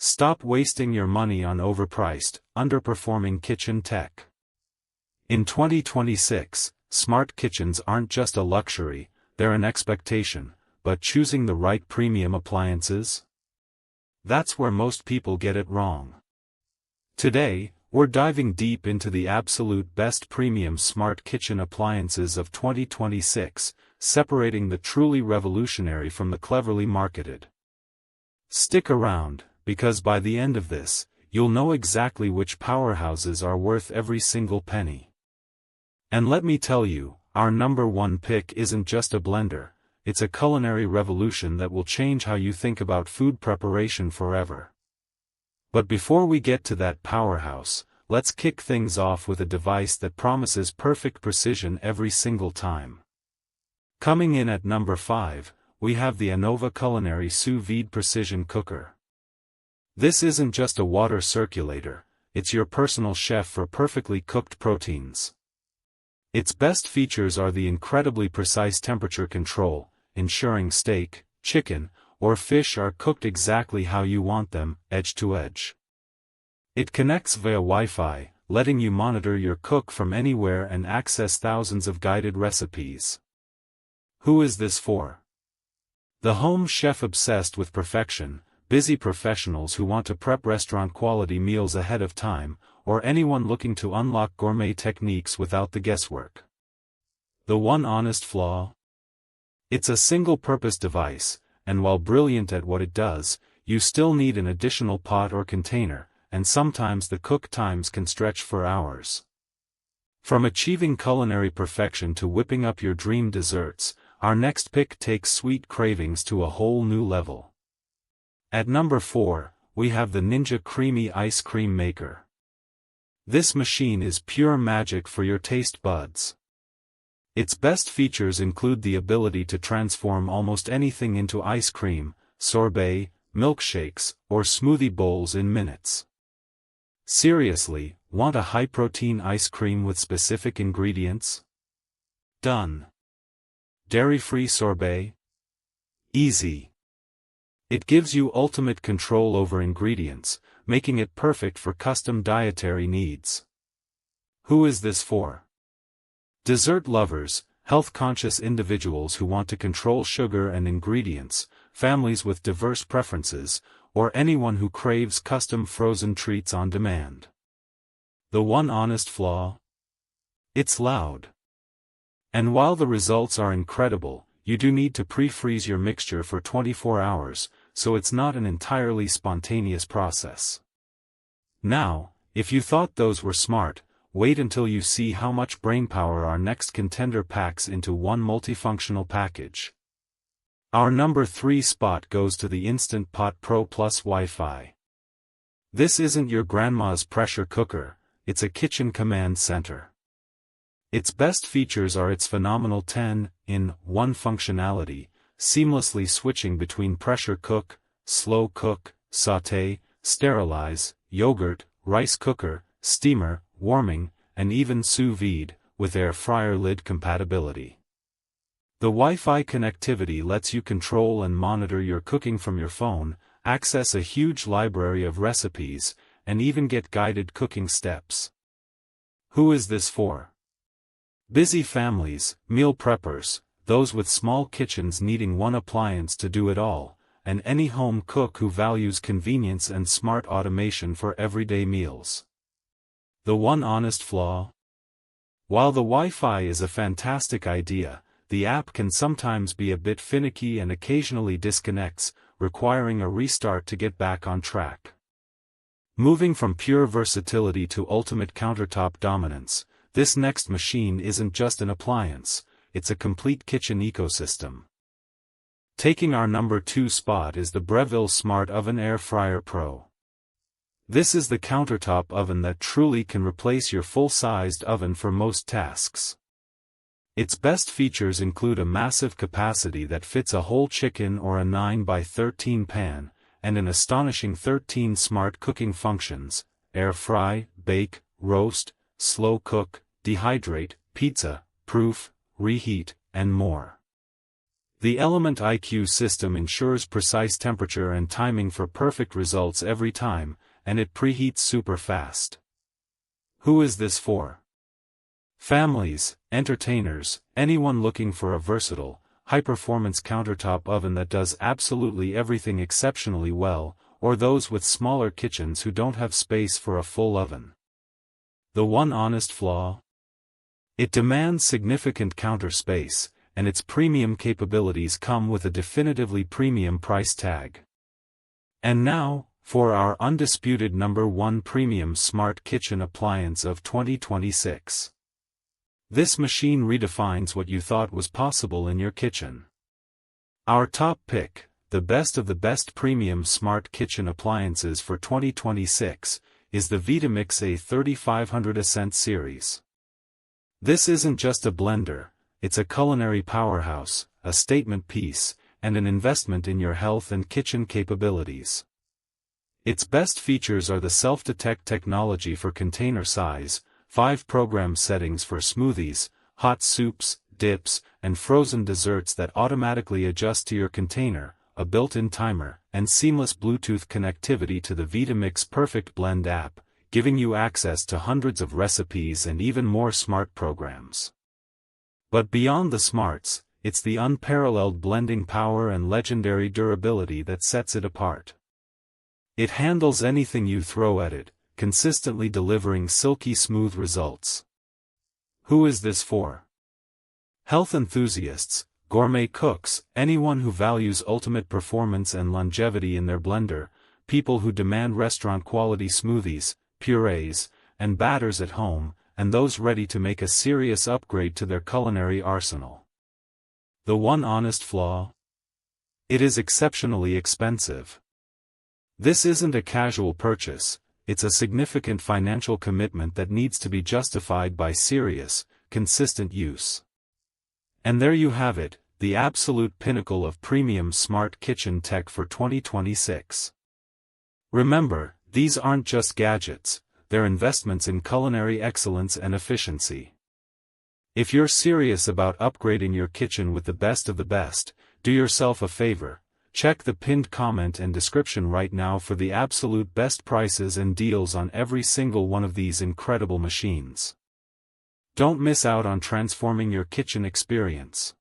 Stop wasting your money on overpriced, underperforming kitchen tech. In 2026, smart kitchens aren't just a luxury, they're an expectation, but choosing the right premium appliances? That's where most people get it wrong. Today, we're diving deep into the absolute best premium smart kitchen appliances of 2026, separating the truly revolutionary from the cleverly marketed. Stick around, because by the end of this, you'll know exactly which powerhouses are worth every single penny. And let me tell you, our number one pick isn't just a blender, it's a culinary revolution that will change how you think about food preparation forever. But before we get to that powerhouse, let's kick things off with a device that promises perfect precision every single time. Coming in at number 5, we have the Anova Culinary Sous Vide Precision Cooker. This isn't just a water circulator, it's your personal chef for perfectly cooked proteins. Its best features are the incredibly precise temperature control, ensuring steak, chicken, or fish are cooked exactly how you want them, edge to edge. It connects via Wi-Fi, letting you monitor your cook from anywhere and access thousands of guided recipes. Who is this for? The home chef obsessed with perfection, busy professionals who want to prep restaurant-quality meals ahead of time, or anyone looking to unlock gourmet techniques without the guesswork. The one honest flaw? It's a single-purpose device, and while brilliant at what it does, you still need an additional pot or container, and sometimes the cook times can stretch for hours. From achieving culinary perfection to whipping up your dream desserts, our next pick takes sweet cravings to a whole new level. At number 4, we have the Ninja Creami Ice Cream Maker. This machine is pure magic for your taste buds. Its best features include the ability to transform almost anything into ice cream, sorbet, milkshakes, or smoothie bowls in minutes. Seriously, want a high-protein ice cream with specific ingredients? Done. Dairy-free sorbet? Easy. It gives you ultimate control over ingredients, making it perfect for custom dietary needs. Who is this for? Dessert lovers, health-conscious individuals who want to control sugar and ingredients, families with diverse preferences, or anyone who craves custom frozen treats on demand. The one honest flaw? It's loud. And while the results are incredible, you do need to pre-freeze your mixture for 24 hours, so it's not an entirely spontaneous process. Now, if you thought those were smart, wait until you see how much brainpower our next contender packs into one multifunctional package. Our number 3 spot goes to the Instant Pot Pro Plus Wi-Fi. This isn't your grandma's pressure cooker, it's a kitchen command center. Its best features are its phenomenal 10-in-1 functionality, seamlessly switching between pressure cook, slow cook, sauté, sterilize, yogurt, rice cooker, steamer, warming, and even sous vide, with air fryer lid compatibility. The Wi-Fi connectivity lets you control and monitor your cooking from your phone, access a huge library of recipes, and even get guided cooking steps. Who is this for? Busy families, meal preppers, those with small kitchens needing one appliance to do it all, and any home cook who values convenience and smart automation for everyday meals. The one honest flaw? While the Wi-Fi is a fantastic idea, the app can sometimes be a bit finicky and occasionally disconnects, requiring a restart to get back on track. Moving from pure versatility to ultimate countertop dominance, this next machine isn't just an appliance, it's a complete kitchen ecosystem. Taking our number 2 spot is the Breville Smart Oven Air Fryer Pro. This is the countertop oven that truly can replace your full-sized oven for most tasks. Its best features include a massive capacity that fits a whole chicken or a 9x13 pan, and an astonishing 13 smart cooking functions: air fry, bake, roast, slow cook, dehydrate, pizza, proof, reheat, and more. The Element IQ system ensures precise temperature and timing for perfect results every time, and it preheats super fast. Who is this for? Families, entertainers, anyone looking for a versatile, high-performance countertop oven that does absolutely everything exceptionally well, or those with smaller kitchens who don't have space for a full oven. The one honest flaw? It demands significant counter space, and its premium capabilities come with a definitively premium price tag. And now, for our undisputed #1 premium smart kitchen appliance of 2026. This machine redefines what you thought was possible in your kitchen. Our top pick, the best of the best premium smart kitchen appliances for 2026, is the Vitamix A3500 Ascent Series. This isn't just a blender, it's a culinary powerhouse, a statement piece, and an investment in your health and kitchen capabilities. Its best features are the self-detect technology for container size, 5 program settings for smoothies, hot soups, dips, and frozen desserts that automatically adjust to your container, a built-in timer, and seamless Bluetooth connectivity to the Vitamix Perfect Blend app, giving you access to hundreds of recipes and even more smart programs. But beyond the smarts, it's the unparalleled blending power and legendary durability that sets it apart. It handles anything you throw at it, consistently delivering silky smooth results. Who is this for? Health enthusiasts, gourmet cooks, anyone who values ultimate performance and longevity in their blender, people who demand restaurant-quality smoothies, purees, and batters at home, and those ready to make a serious upgrade to their culinary arsenal. The one honest flaw? It is exceptionally expensive. This isn't a casual purchase. It's a significant financial commitment that needs to be justified by serious, consistent use. And there you have it, the absolute pinnacle of premium smart kitchen tech for 2026. Remember, these aren't just gadgets, they're investments in culinary excellence and efficiency. If you're serious about upgrading your kitchen with the best of the best, do yourself a favor. Check the pinned comment and description right now for the absolute best prices and deals on every single one of these incredible machines. Don't miss out on transforming your kitchen experience.